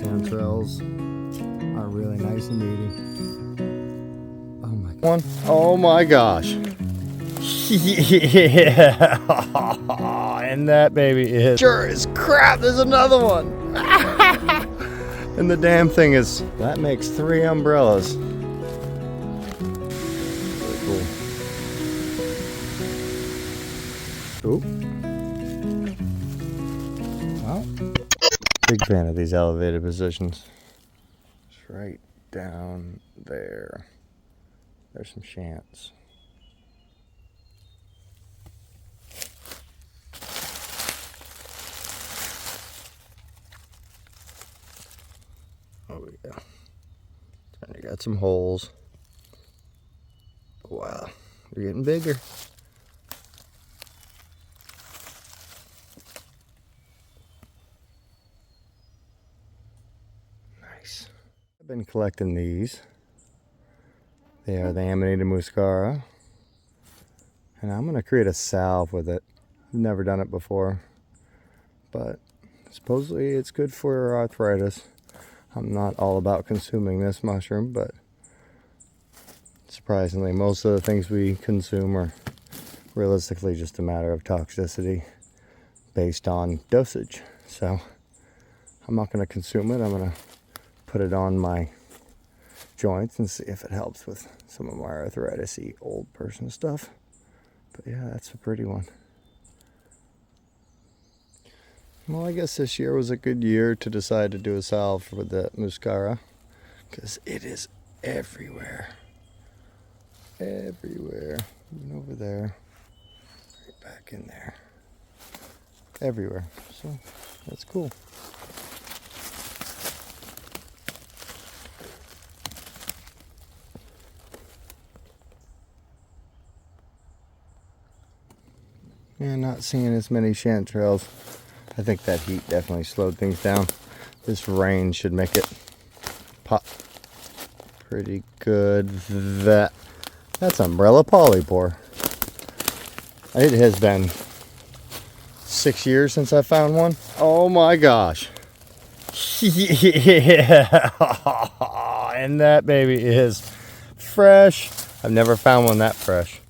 chanterelles are really nice and meaty. Oh my god. Oh my gosh. Yeah. And that baby is sure as crap. There's another one. And the damn thing is, that makes 3 umbrellas. Really cool. Oop. Well, big fan of these elevated positions. It's right down there. There's some chants. Oh yeah. And you got some holes. Wow, they're getting bigger. Nice. I've been collecting these. They are the Amanita muscaria. And I'm gonna create a salve with it. I've never done it before, but supposedly it's good for arthritis. I'm not all about consuming this mushroom, but surprisingly, most of the things we consume are realistically just a matter of toxicity based on dosage. So I'm not going to consume it. I'm going to put it on my joints and see if it helps with some of my arthritis-y old person stuff. But yeah, that's a pretty one. Well, I guess this year was a good year to decide to do a salve with the muscaria, because it is everywhere. Everywhere. Even over there. Right back in there. Everywhere. So, that's cool. And not seeing as many chanterelles. I think that heat definitely slowed things down. This rain should make it pop pretty good. That's umbrella polypore. It has been 6 years since I found one. Oh my gosh. Yeah. And that baby is fresh. I've never found one that fresh.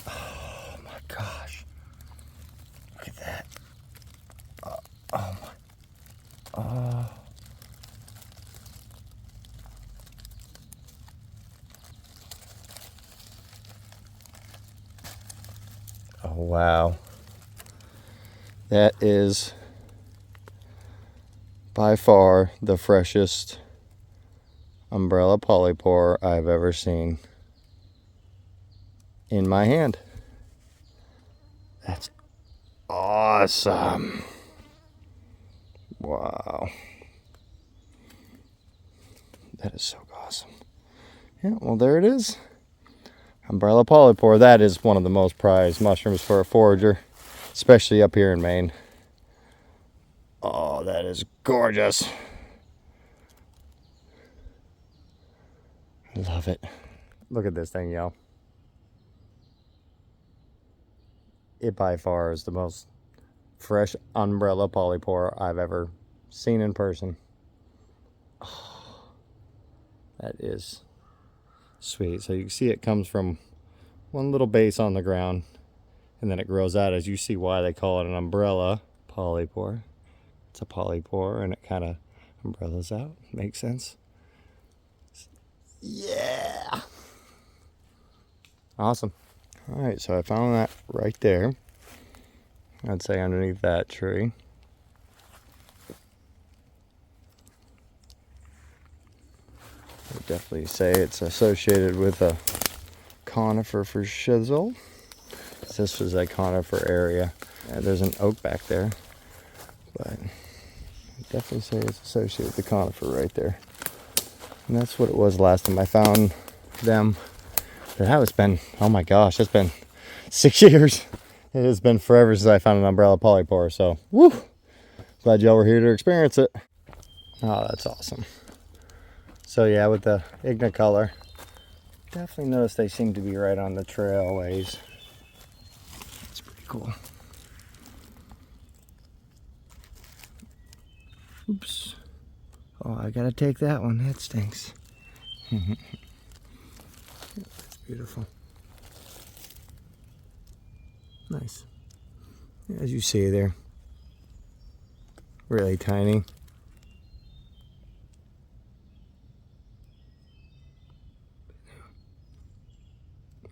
Oh my gosh. Look at that. Oh my. Oh. Oh wow. That is by far the freshest umbrella polypore I've ever seen in my hand. That's awesome. Wow. That is so awesome. Yeah, well, there it is. Umbrella polypore. That is one of the most prized mushrooms for a forager, especially up here in Maine. Oh, that is gorgeous. Love it. Look at this thing, y'all. It by far is the most fresh umbrella polypore I've ever seen in person. Oh, that is sweet. So you can see it comes from one little base on the ground, and then it grows out, as you see why they call it an umbrella polypore. It's a polypore and it kind of umbrellas out. Makes sense. Yeah. Awesome. All right, so I found that right there. I'd say underneath that tree. I would definitely say it's associated with a conifer for shizzle. This was a conifer area. There's an oak back there, but I'd definitely say it's associated with the conifer right there. And that's what it was last time I found them. But that has been, oh my gosh, it's been 6 years. It has been forever since I found an umbrella polypore, so woo! Glad y'all were here to experience it. Oh, that's awesome. So yeah, with the Ignicolor, definitely notice they seem to be right on the trailways. It's pretty cool. Oops. Oh, I gotta take that one. That stinks. That's beautiful. Nice. As you see, they're really tiny.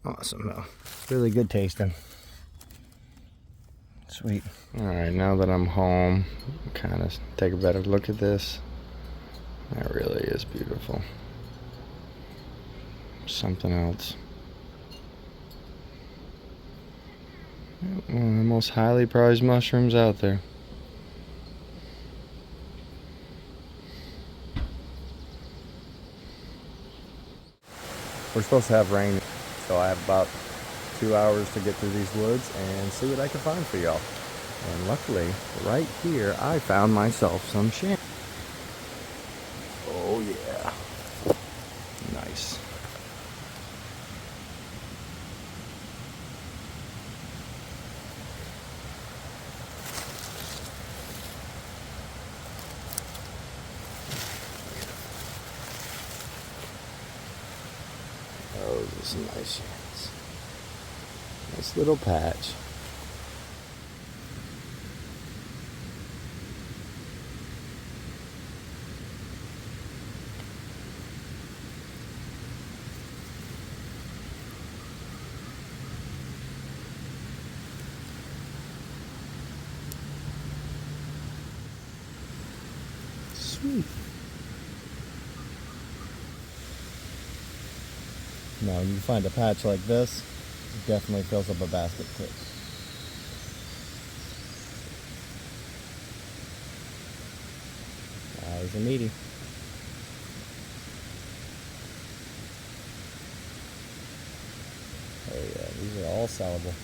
Awesome though. Really good tasting. Sweet. Alright, now that I'm home, kind of take a better look at this. That really is beautiful. Something else. One of the most highly prized mushrooms out there. We're supposed to have rain, so I have about 2 hours to get through these woods and see what I can find for y'all. And luckily, right here, I found myself some chanterelles. Oh yeah. Nice. Oh, this is nice. Nice little patch. Sweet. Now, when you find a patch like this, it definitely fills up a basket quick. Eyes are meaty. Oh yeah, these are all sellable.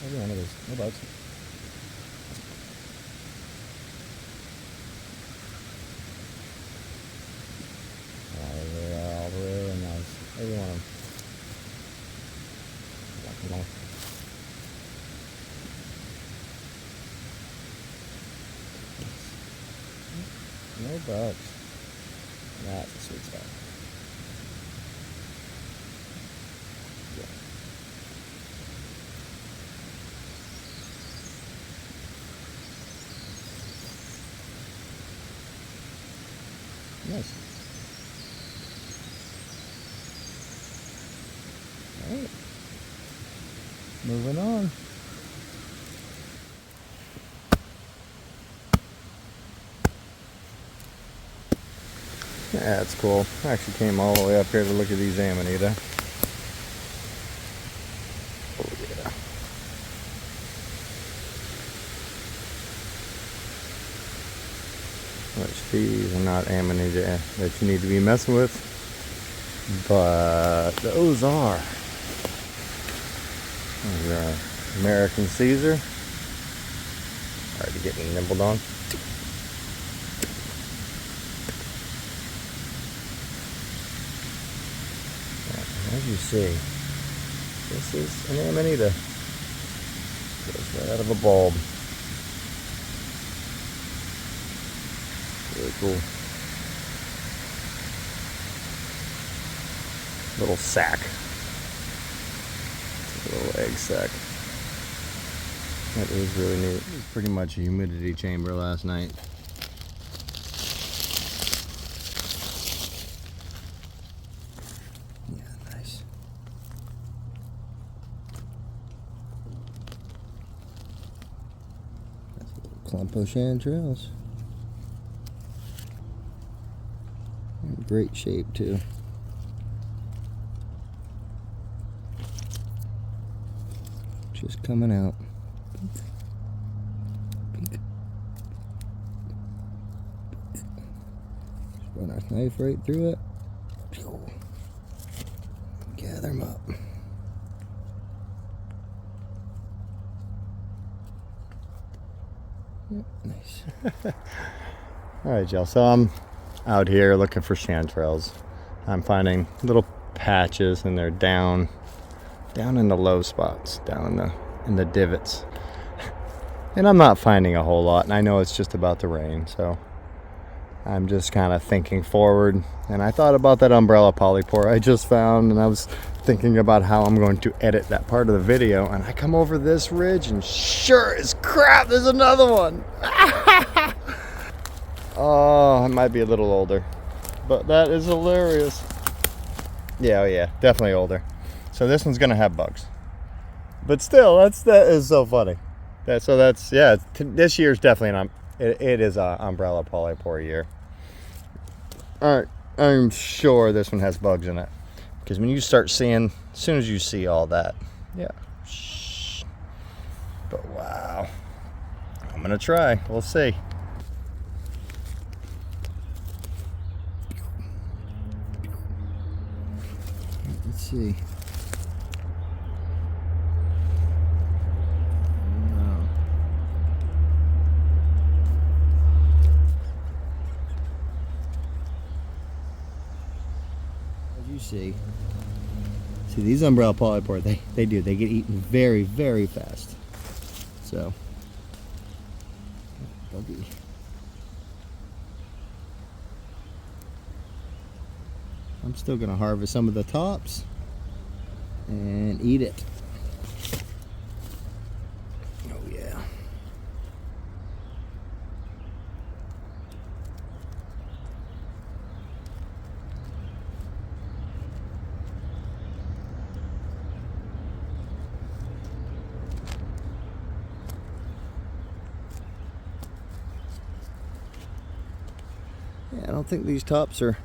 Every one of these, no bugs. All really nice. Every one of them. Come on. No bugs. That's a sweet spot. Yeah. Nice. All right. Moving on. Yeah, that's cool. I actually came all the way up here to look at these Amanita. Oh yeah. Which these are not Amanita that you need to be messing with, but those are. Those are American Caesar. Already getting nibbled on. As you see, this is an Amanita. Goes right out of a bulb. Really cool. Little sack. It's a little egg sack. That is really neat. It was pretty much a humidity chamber last night. Clump of chanterelles. In great shape too. Just coming out. Just run our knife right through it. Gather them up. Nice. Alright, y'all, so I'm out here looking for chanterelles. I'm finding little patches and they're down in the low spots, down in the divots. And I'm not finding a whole lot, and I know it's just about to rain, so I'm just kind of thinking forward, and I thought about that umbrella polypore I just found, and I was thinking about how I'm going to edit that part of the video, and I come over this ridge and sure as crap there's another one. Oh, it might be a little older, but that is hilarious. Yeah, oh yeah, definitely older. So this one's gonna have bugs, but still, that is so funny. Yeah, this year's definitely it is a umbrella polypore year. All right, I'm sure this one has bugs in it, because when you start seeing, as soon as you see all that, yeah. Shh. But wow, I'm gonna try. We'll see. Let's see. You see these umbrella polypore, they get eaten very, very fast. So buggy. I'm still gonna harvest some of the tops and eat it. Oh yeah. Yeah, I don't think these tops are,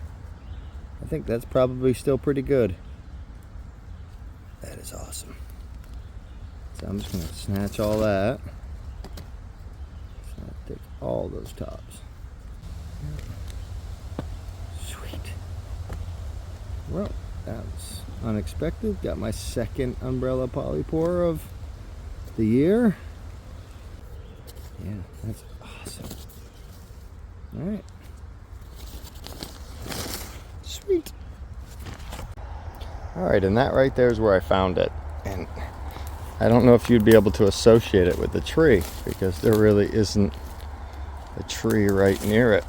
I think that's probably still pretty good. That is awesome. So I'm just going to snatch all that. So I'll take all those tops. Sweet. Well, that was unexpected. Got my second umbrella polypore of the year. Yeah, that's awesome. All right. Sweet. All right, and that right there is where I found it. And I don't know if you'd be able to associate it with the tree, because there really isn't a tree right near it.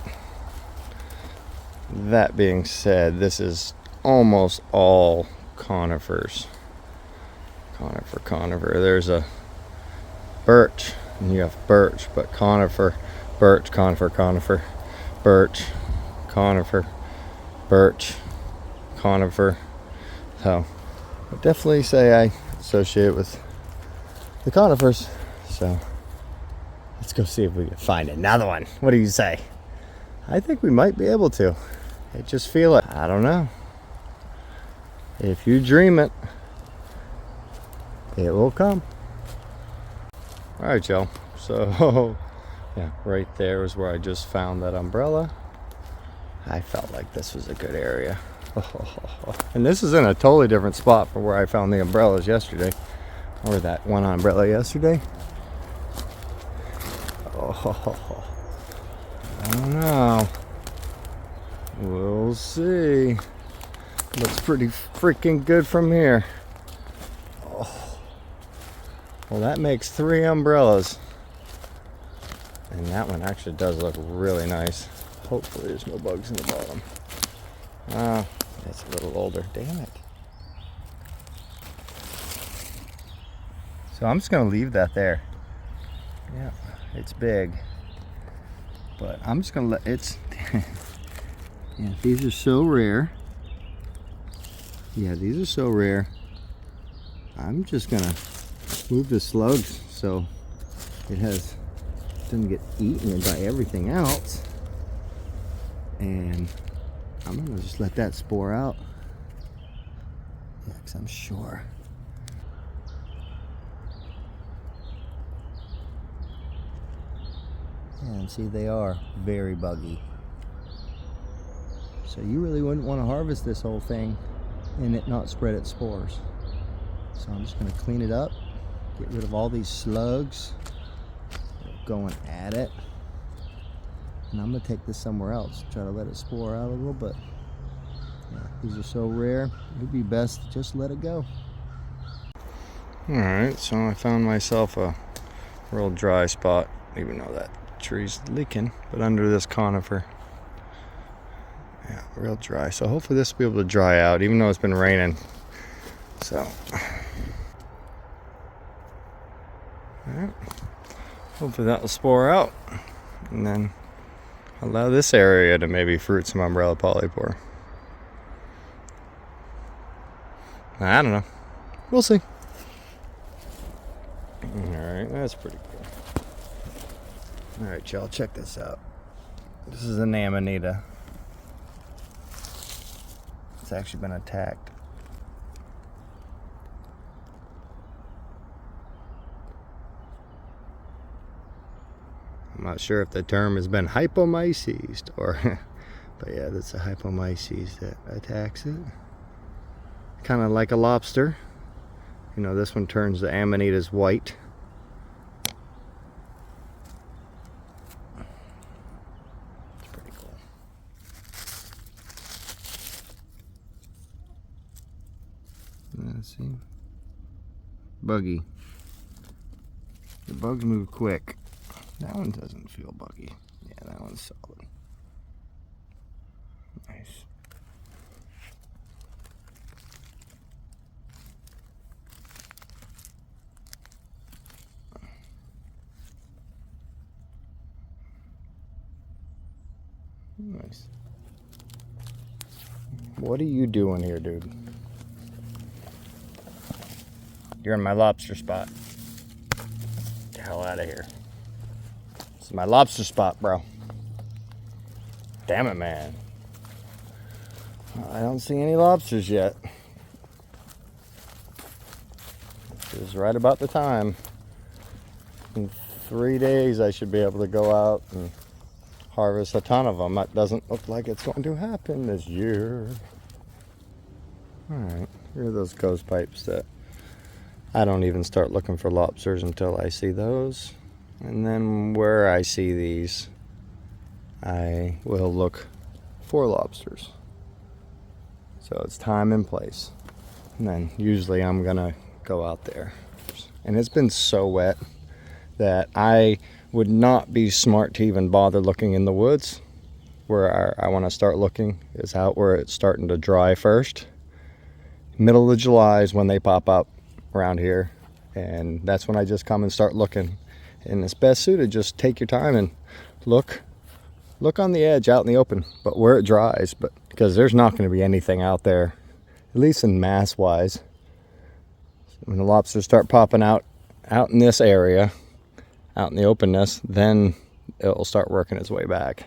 That being said, this is almost all conifers. Conifer. There's a birch, and you have birch, but conifer, birch, conifer, birch, conifer, birch, conifer. So I definitely say I associate it with the conifers. So let's go see if we can find another one. What do you say? I think we might be able to. I just feel it. I don't know. If you dream it, it will come. All right, y'all. So yeah, right there is where I just found that umbrella. I felt like this was a good area. And this is in a totally different spot from where I found the umbrellas yesterday, or that one umbrella yesterday. Oh, I don't know. We'll see. Looks pretty freaking good from here. Oh. Well, that makes 3 umbrellas. And that one actually does look really nice. Hopefully there's no bugs in the bottom. Ah, that's a little older. Damn it. So I'm just going to leave that there. Yeah, it's big. But I'm just going to let it's... yeah, these are so rare. Yeah, these are so rare. I'm just going to move the slugs so it doesn't get eaten by everything else. And I'm going to just let that spore out. Yeah, because I'm sure. And see, they are very buggy. So you really wouldn't want to harvest this whole thing and it not spread its spores. So I'm just going to clean it up, get rid of all these slugs going at it. And I'm going to take this somewhere else, try to let it spore out a little bit. Yeah, these are so rare, it would be best to just let it go. Alright, so I found myself a real dry spot, even though that tree's leaking, but under this conifer. real dry. So hopefully this will be able to dry out, even though it's been raining. So, alright. Hopefully that will spore out, and then allow this area to maybe fruit some umbrella polypore. I don't know. We'll see. Alright, that's pretty cool. Alright, y'all, check this out. This is an Amanita. It's actually been attacked. I'm not sure if the term has been hypomyces or, but yeah, that's a hypomyces that attacks it. Kind of like a lobster. You know, this one turns the amanitas white. It's pretty cool. Let's see. Buggy. The bugs move quick. That one doesn't feel buggy. Yeah, that one's solid. Nice. Nice. What are you doing here, dude? You're in my lobster spot. Get the hell out of here. This is my lobster spot, bro. Damn it, man. I don't see any lobsters yet. This is right about the time. In 3 days, I should be able to go out and harvest a ton of them. That doesn't look like it's going to happen this year. Alright, here are those ghost pipes that I don't even start looking for lobsters until I see those. And then where I see these, I will look for lobsters. So it's time and place. And then usually I'm gonna go out there. And it's been so wet that I would not be smart to even bother looking in the woods. Where I want to start looking is out where it's starting to dry first. Middle of July is when they pop up around here, and that's when I just come and start looking. And it's best suited, just take your time and look on the edge out in the open, but where it dries, but because there's not going to be anything out there, at least in mass wise. When the lobsters start popping out in this area, out in the openness, then it'll start working its way back.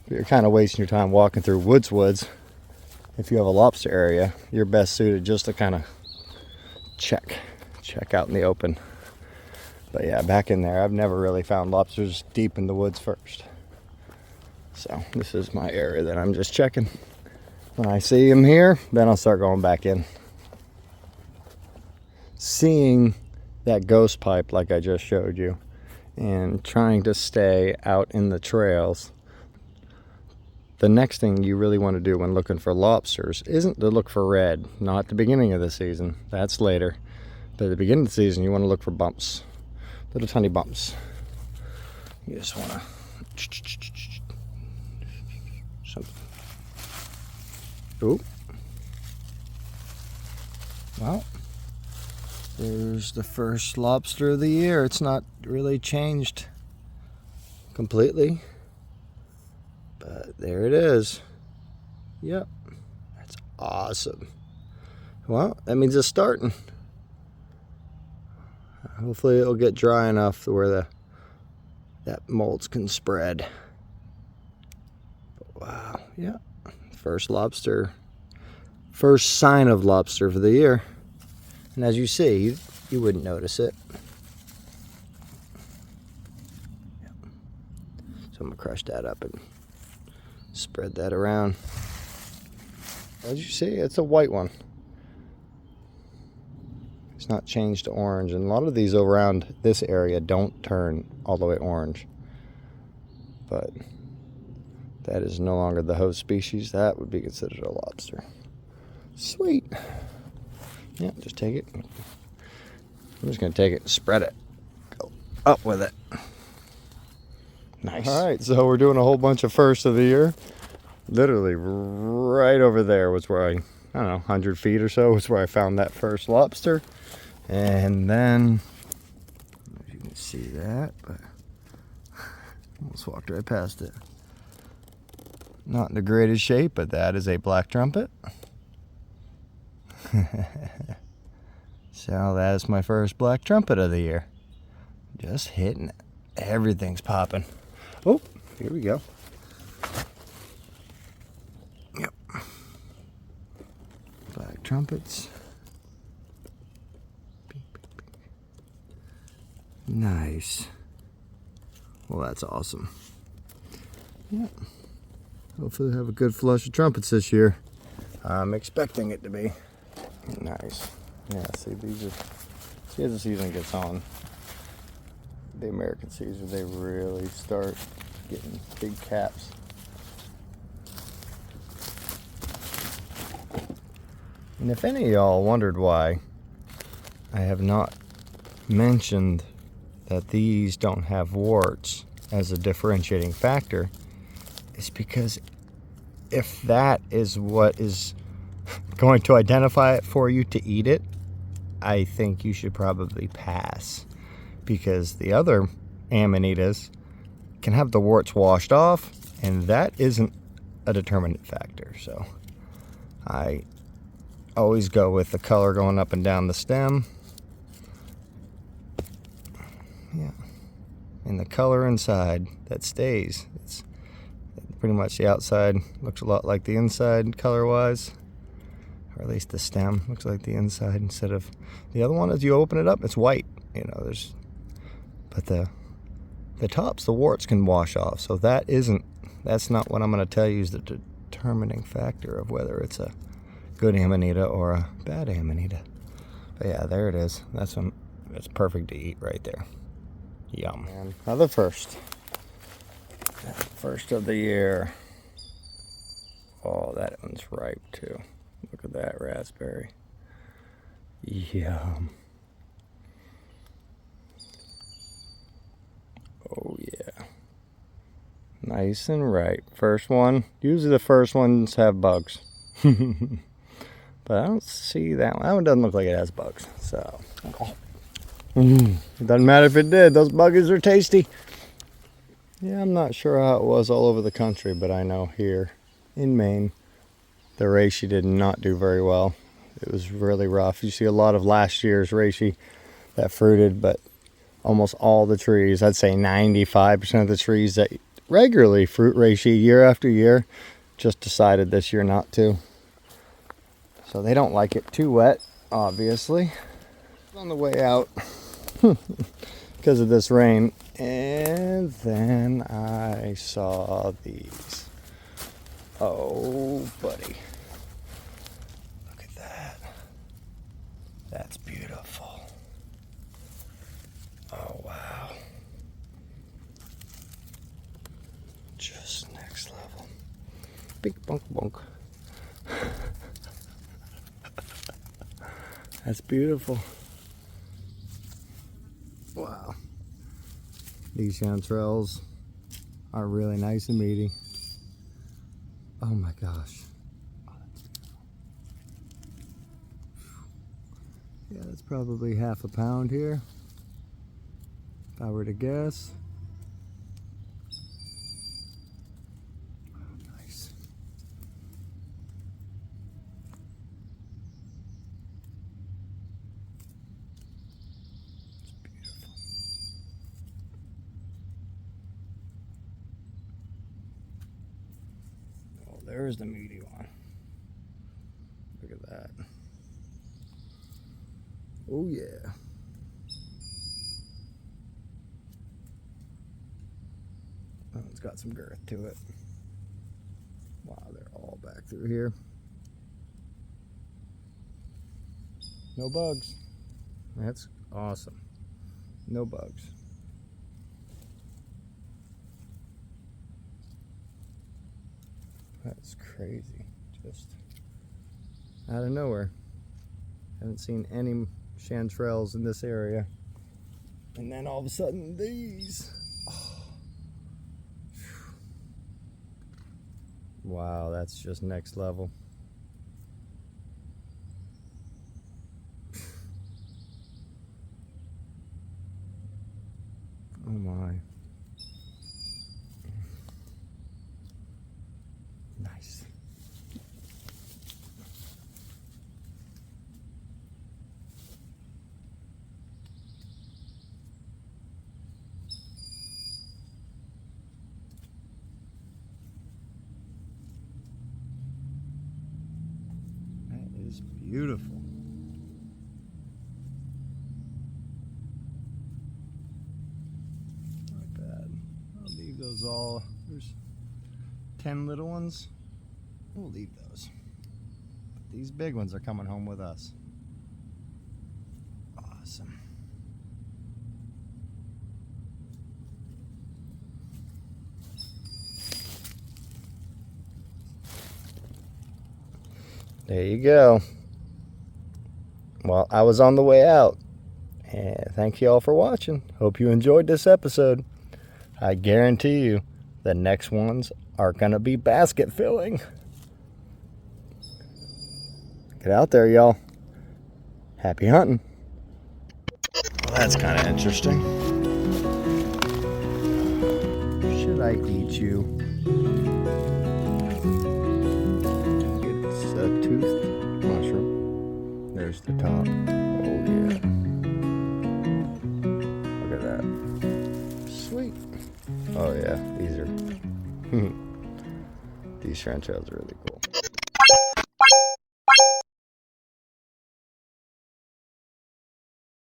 But you're kind of wasting your time walking through woods. If you have a lobster area, you're best suited just to kind of check out in the open. But yeah, back in there, I've never really found lobsters deep in the woods first. So this is my area that I'm just checking. When I see them here, then I'll start going back in. Seeing that ghost pipe like I just showed you, and trying to stay out in the trails, the next thing you really want to do when looking for lobsters isn't to look for red, not at the beginning of the season, that's later. But at the beginning of the season, you want to look for bumps, little tiny bumps. You just want to something. Oh, well, there's the first lobster of the year. It's not really changed completely, but there it is. Yep, that's awesome. Well, that means it's starting. Hopefully it'll get dry enough to where that molds can spread. But wow, yeah, first lobster, first sign of lobster for the year. And as you see, you wouldn't notice it. Yep. So I'm gonna crush that up and spread that around. As you see, it's a white one. It's not changed to orange, and a lot of these around this area don't turn all the way orange. But that is no longer the host species. That would be considered a lobster. Sweet. Yeah, just take it. I'm just going to take it and spread it. Go up with it. Nice. All right, so we're doing a whole bunch of firsts of the year. literally right over there was where I don't know, 100 feet or so was where I found that first lobster. And then, I don't know if you can see that, but almost walked right past it. Not in the greatest shape, but that is a black trumpet. So that is my first black trumpet of the year. Just hitting it. Everything's popping. Oh, here we go. Yep. Black trumpets. Nice. Well, that's awesome. Yep. Hopefully have a good flush of trumpets this year. I'm expecting it to be. Nice. Yeah, see, these are, see as the season gets on, the American Caesar, they really start getting big caps. And if any of y'all wondered why I have not mentioned that these don't have warts as a differentiating factor, it's because if that is what is going to identify it for you to eat it, I think you should probably pass, because the other amanitas can have the warts washed off, and that isn't a determinant factor. So I always go with the color going up and down the stem. Yeah, and the color inside that stays. It's pretty much the outside looks a lot like the inside color-wise. Or at least the stem looks like the inside instead of the other one. As you open it up, it's white. You know, but the tops, the warts can wash off. So that's not what I'm going to tell you is the determining factor of whether it's a good amanita or a bad amanita. But yeah, there it is. That's perfect to eat right there. Yum. And another first of the year. Oh, that one's ripe too. Look at that raspberry. Yum. Oh yeah. Nice and ripe. First one. Usually the first ones have bugs. But I don't see that one. That one doesn't look like it has bugs. So, it doesn't matter if it did. Those buggies are tasty. Yeah, I'm not sure how it was all over the country, but I know here in Maine, the reishi did not do very well. It was really rough. You see a lot of last year's reishi that fruited, but almost all the trees, I'd say 95% of the trees that regularly fruit reishi year after year, just decided this year not to. So they don't like it too wet, obviously. On the way out, because of this rain, and then I saw these. Oh, buddy. Look at that. That's beautiful. Oh, wow. Just next level. Big bunk bunk. That's beautiful. Wow. These chanterelles are really nice and meaty. Oh my gosh. Yeah, that's probably half a pound here, if I were to guess. Nice. It's beautiful. Oh, there's the meaty one. Look at that. Oh yeah. That one's got some girth to it. Wow, they're all back through here. No bugs. That's awesome. No bugs. That's crazy. Just out of nowhere. Haven't seen any chanterelles in this area. And then all of a sudden these. Oh. Wow, that's just next level. Oh my. Nice. That is beautiful. Not bad. I'll leave those all. There's 10 little ones. We'll leave those. But these big ones are coming home with us. Awesome. There you go. Well, I was on the way out. And thank you all for watching. Hope you enjoyed this episode. I guarantee you the next ones are going to be basket filling. Get out there, y'all. Happy hunting. Well, that's kind of interesting. Should I eat you? It's a toothed mushroom. There's the top. Oh, yeah. Look at that. Sweet. Oh, yeah. These are... These chanterelles are really cool.